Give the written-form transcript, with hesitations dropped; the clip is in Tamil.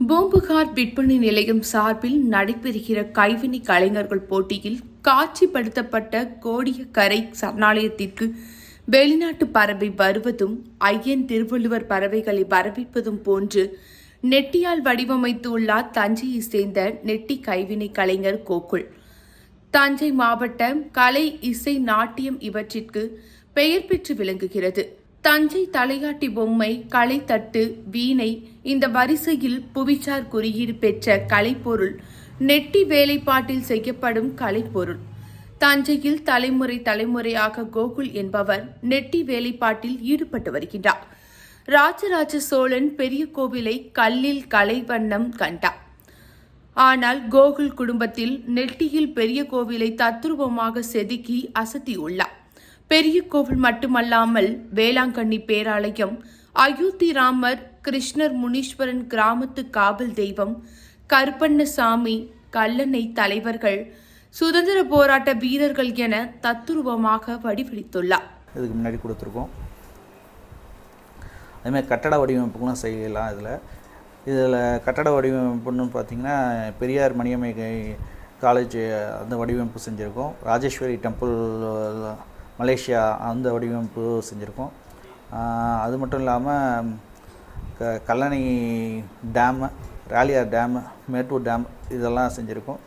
பூம்புகார் விற்பனை நிலையம் சார்பில் நடைபெறுகிற கைவினை கலைஞர்கள் போட்டியில் காட்சிப்படுத்தப்பட்ட கோடியக்கரை சரணாலயத்திற்கு வெளிநாட்டு பறவை வருவதும் ஐயன் திருவள்ளுவர் பறவைகளை வரவேற்பதும் போன்று நெட்டியால் வடிவமைத்துள்ளார் தஞ்சையை சேர்ந்த நெட்டி கைவினை கலைஞர் கோகுல். தஞ்சை மாவட்டம் கலை, இசை, நாட்டியம் இவற்றிற்கு பெயர் பெற்று விளங்குகிறது. தஞ்சை தலையாட்டி பொம்மை, கலைத்தட்டு, வீணை இந்த வரிசையில் புவிசார் குறியீடு பெற்ற கலைப்பொருள் நெட்டி வேலைப்பாட்டில் செய்யப்படும் கலைப்பொருள். தஞ்சையில் தலைமுறையாக கோகுல் என்பவர் நெட்டி வேலைப்பாட்டில் ஈடுபட்டு வருகின்றார். ராஜராஜ சோழன் பெரிய கோவிலை கல்லில் கலை வண்ணம் கண்டார். ஆனால் கோகுல் குடும்பத்தில் நெட்டியில் பெரிய கோவிலை தத்ரூபமாக செதுக்கி அசத்தியுள்ளார். பெரிய கோவில் மட்டுமல்லாமல் வேளாங்கண்ணி பேராலயம், அயோத்தி ராமர், கிருஷ்ணர், முனீஸ்வரன் கிராமத்து காவல் தெய்வம், கருப்பண்ணசாமி, கல்லணை தலைவர்கள், சுதந்திர போராட்ட வீரர்கள் என தத்துருவமாக வடிவடித்துள்ளார். இதுக்கு முன்னாடி கொடுத்துருக்கோம். அதுமாதிரி கட்டட வடிவமைப்புகளும் செய்யலாம். இதில் கட்டட வடிவமைப்புன்னு பார்த்திங்கன்னா பெரியார் மணியம்மை காலேஜ் அந்த வடிவமைப்பு செஞ்சுருக்கோம். ராஜேஸ்வரி டெம்பிள் மலேசியா அந்த வடிவமைப்பு செஞ்சுருக்கோம். அது மட்டும் இல்லாமல் கல்லணை டேமு, ராலியார் டேமு, மேட்டூர் டேம் இதெல்லாம் செஞ்சுருக்கோம்.